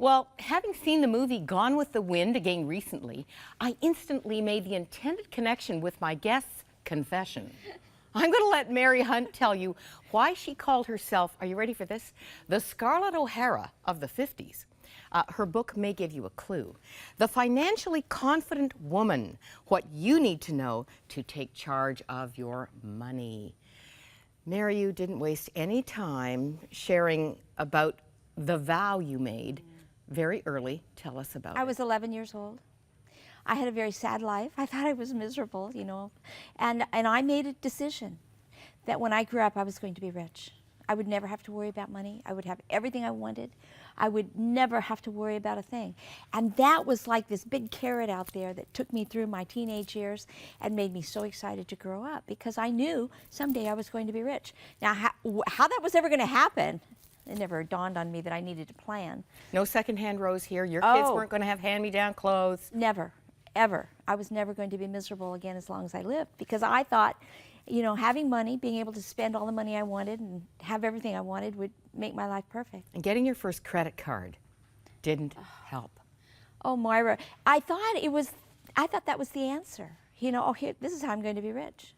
Well, having seen the movie Gone with the Wind again recently, I instantly made the intended connection with my guest's confession. I'm going to let Mary Hunt tell you why she called herself, are you ready for this? The Scarlett O'Hara of the 50s. Her book may give you a clue. The Financially Confident Woman, what you need to know to take charge of your money. Mary, you didn't waste any time sharing about the vow you made very early. Tell us about it. I was 11 years old. I had a very sad life. I thought I was miserable, you know. And I made a decision that when I grew up, I was going to be rich. I would never have to worry about money. I would have everything I wanted. I would never have to worry about a thing. And that was like this big carrot out there that took me through my teenage years and made me so excited to grow up because I knew someday I was going to be rich. Now, how that was ever going to happen, it never dawned on me that I needed to plan. No secondhand rose here. Your kids weren't going to have hand-me-down clothes. Never, ever. I was never going to be miserable again as long as I lived because I thought, you know, having money, being able to spend all the money I wanted and have everything I wanted would make my life perfect. And getting your first credit card didn't help. Oh, Moira, I thought that was the answer. You know, oh, here, this is how I'm going to be rich.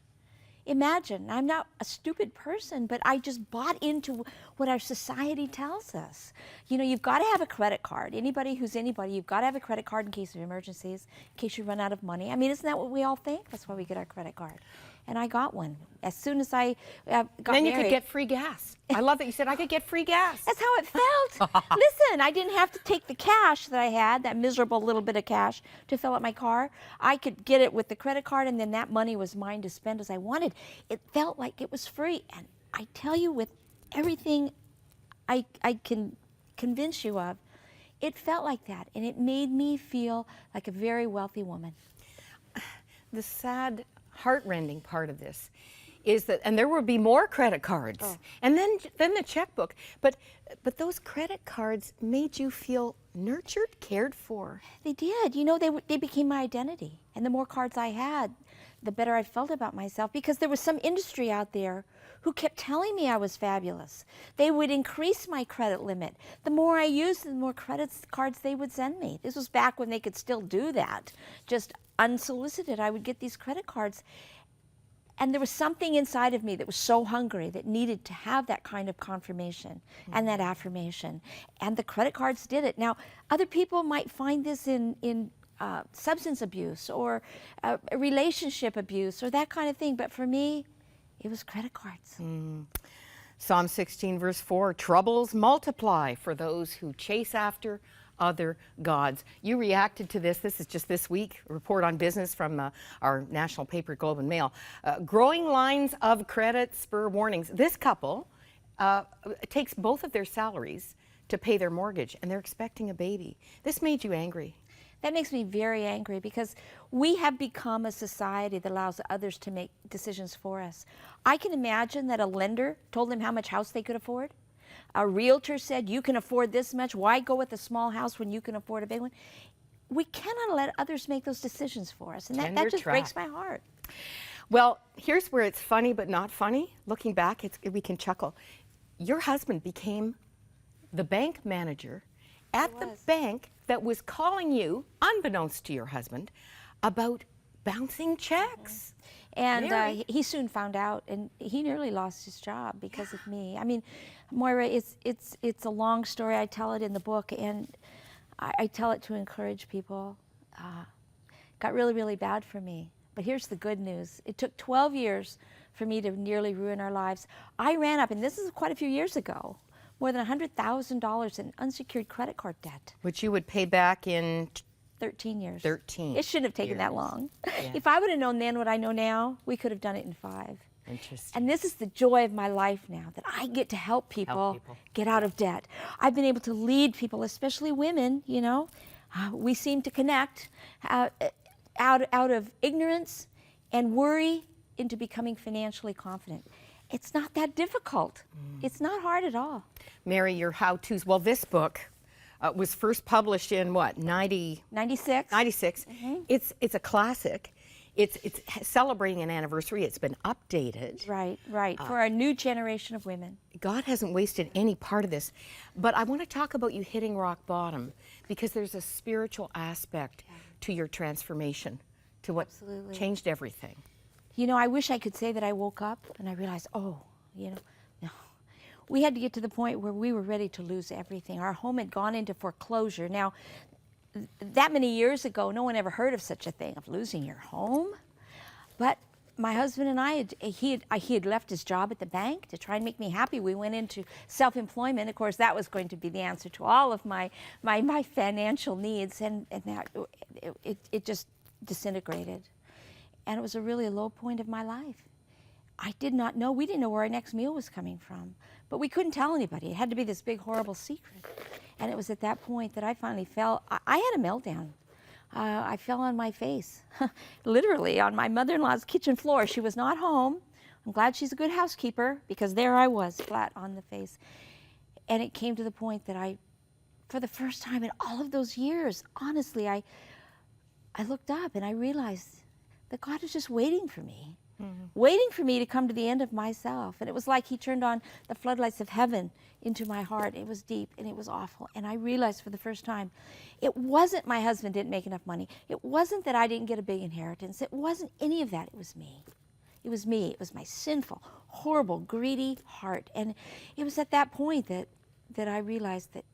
Imagine, I'm not a stupid person, but I just bought into what our society tells us. You know, you've got to have a credit card. Anybody who's anybody, you've got to have a credit card in case of emergencies, in case you run out of money. I mean, isn't that what we all think? That's why we get our credit card. And I got one. As soon as I got then you married, could get free gas. I love that you said I could get free gas. That's how it felt. Listen, I didn't have to take the cash that I had, that miserable little bit of cash, to fill up my car. I could get it with the credit card, and then that money was mine to spend as I wanted. It felt like it was free. And I tell you, with everything I can convince you of, it felt like that. And it made me feel like a very wealthy woman. The sad, heartrending part of this is that, and there will be more credit cards, and then the checkbook, but those credit cards made you feel nurtured, cared for. They did. You know, they became my identity. And the more cards I had, the better I felt about myself because there was some industry out there who kept telling me I was fabulous. They would increase my credit limit. The more I used, the more credit cards they would send me. This was back when they could still do that. Just unsolicited, I would get these credit cards. And there was something inside of me that was so hungry that needed to have that kind of confirmation and that affirmation. And the credit cards did it. Now, other people might find this in substance abuse or relationship abuse or that kind of thing. But for me, it was credit cards. Psalm 16, verse 4, troubles multiply for those who chase after other gods. You reacted to this. This is just this week, a report on business from our national paper, Globe and Mail. Growing lines of credit spur warnings. This couple takes both of their salaries to pay their mortgage, and they're expecting a baby. This made you angry. That makes me very angry because we have become a society that allows others to make decisions for us. I can imagine that a lender told them how much house they could afford. A realtor said, you can afford this much. Why go with a small house when you can afford a big one? We cannot let others make those decisions for us. And that just breaks my heart. Well, here's where it's funny but not funny. Looking back, we can chuckle. Your husband became the bank manager at the bank that was calling you, unbeknownst to your husband, about bouncing checks. And he soon found out, and he nearly lost his job because of me. I mean, Moira, it's a long story. I tell it in the book, and I tell it to encourage people. Got really, really bad for me. But here's the good news. It took 12 years for me to nearly ruin our lives. I ran up, and this is quite a few years ago, more than $100,000 in unsecured credit card debt. Which you would pay back in 13 years. 13. It shouldn't have taken years. that long. Yeah. If I would have known then what I know now, we could have done it in 5. Interesting. And this is the joy of my life now, that I get to help people get out of debt. I've been able to lead people, especially women, you know. We seem to connect out of ignorance and worry into becoming financially confident. It's not that difficult. It's not hard at all. Mary, your how-tos. Well, this book was first published in what, 96? 96. 96. It's a classic. it's celebrating an anniversary. It's been updated. Right, right. For a new generation of women. God hasn't wasted any part of this. But I want to talk about you hitting rock bottom, because there's a spiritual aspect to your transformation, to what Absolutely. changed everything. You know, I wish I could say that I woke up and I realized, oh, you know, no. We had to get to the point where we were ready to lose everything. Our home had gone into foreclosure. Now, that many years ago, no one ever heard of such a thing, of losing your home. But my husband and he had left his job at the bank to try and make me happy. We went into self-employment. Of course, that was going to be the answer to all of my financial needs, and that it just disintegrated. And it was really a low point of my life. I did not know, we didn't know where our next meal was coming from, but we couldn't tell anybody. It had to be this big, horrible secret. And it was at that point that I finally fell, I had a meltdown. I fell on my face, literally on my mother-in-law's kitchen floor. She was not home. I'm glad she's a good housekeeper, because there I was, flat on the face. And it came to the point that for the first time in all of those years, honestly, I looked up and I realized that God was just waiting for me, waiting for me to come to the end of myself. And it was like he turned on the floodlights of heaven into my heart. It was deep and it was awful. And I realized for the first time, it wasn't my husband didn't make enough money. It wasn't that I didn't get a big inheritance. It wasn't any of that. It was me. It was me. It was my sinful, horrible, greedy heart. And it was at that point that I realized that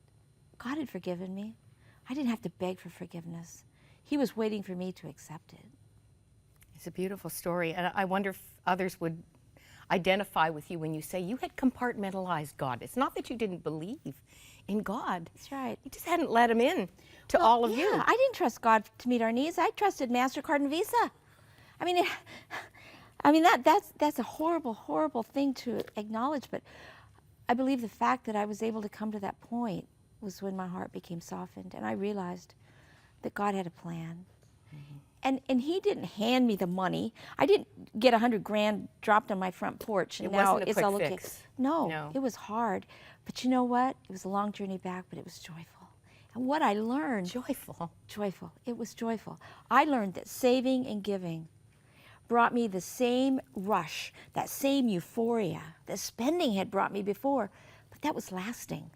God had forgiven me. I didn't have to beg for forgiveness. He was waiting for me to accept it. It's a beautiful story, and I wonder if others would identify with you when you say you had compartmentalized God. It's not that you didn't believe in God. That's right. You just hadn't let him in to all of you. I didn't trust God to meet our needs. I trusted MasterCard and Visa. I mean, that's a horrible, horrible thing to acknowledge, but I believe the fact that I was able to come to that point was when my heart became softened, and I realized that God had a plan. And he didn't hand me the money. I didn't get $100,000 dropped on my front porch and It now wasn't a it's quick all okay. fix. No, it was hard. But you know what? It was a long journey back, but it was joyful. And what I learned, joyful. It was joyful. I learned that saving and giving brought me the same rush, that same euphoria that spending had brought me before, but that was lasting.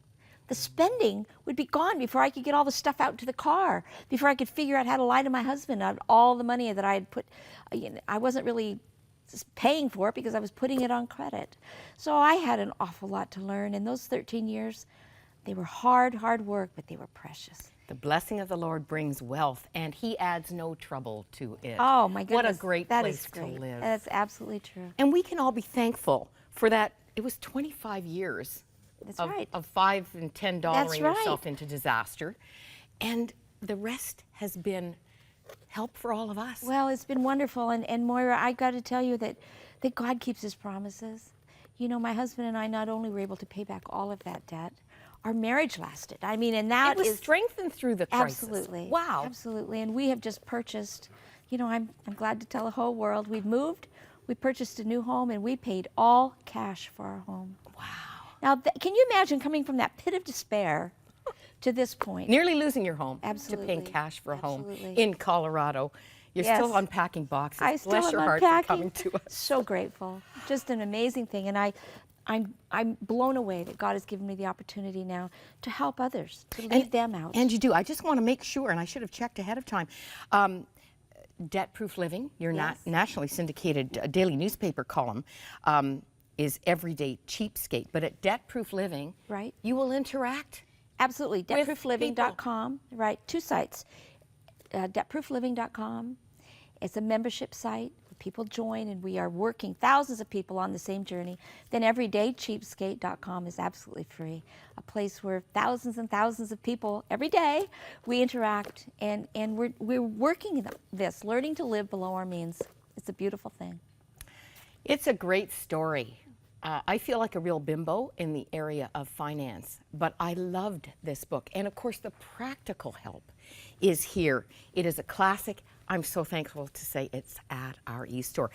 The spending would be gone before I could get all the stuff out to the car, before I could figure out how to lie to my husband on all the money that I had put. I wasn't really paying for it because I was putting it on credit. So I had an awful lot to learn. And those 13 years, they were hard work, but they were precious. The blessing of the Lord brings wealth, and he adds no trouble to it. Oh, my goodness. What a great place to live. That's absolutely true. And we can all be thankful for that. It was 25 years. That's right. Of $5 and $10 That's right. yourself into disaster. And the rest has been help for all of us. Well, it's been wonderful. And Moira, I got to tell you that God keeps his promises. You know, my husband and I not only were able to pay back all of that debt, our marriage lasted. I mean, and that it was strengthened through the crisis. Absolutely. Wow. Absolutely. And we have just purchased, you know, I'm glad to tell the whole world, we've moved, we purchased a new home, and we paid all cash for our home. Wow. Now, can you imagine coming from that pit of despair to this point? Nearly losing your home Absolutely. to paying cash for a home Absolutely. in Colorado. You're Yes. still unpacking boxes. I still Bless am your heart unpacking. for coming to us. So grateful. Just an amazing thing. And I'm blown away that God has given me the opportunity now to help others, to lead them out. And you do. I just want to make sure, and I should have checked ahead of time. Debt Proof Living, your Yes. nationally syndicated daily newspaper column, is Everyday Cheapskate. But at Debt Proof Living, Right. you will interact. Absolutely. With Debtproofliving.com. Right. Two sites. Debtproofliving.com. It's a membership site. People join, and we are working thousands of people on the same journey. Then everydaycheapskate.com is absolutely free, a place where thousands and thousands of people every day we interact, and we're working this, learning to live below our means. It's a beautiful thing. It's a great story. I feel like a real bimbo in the area of finance, but I loved this book. And of course, the practical help is here. It is a classic. I'm so thankful to say it's at our e-store.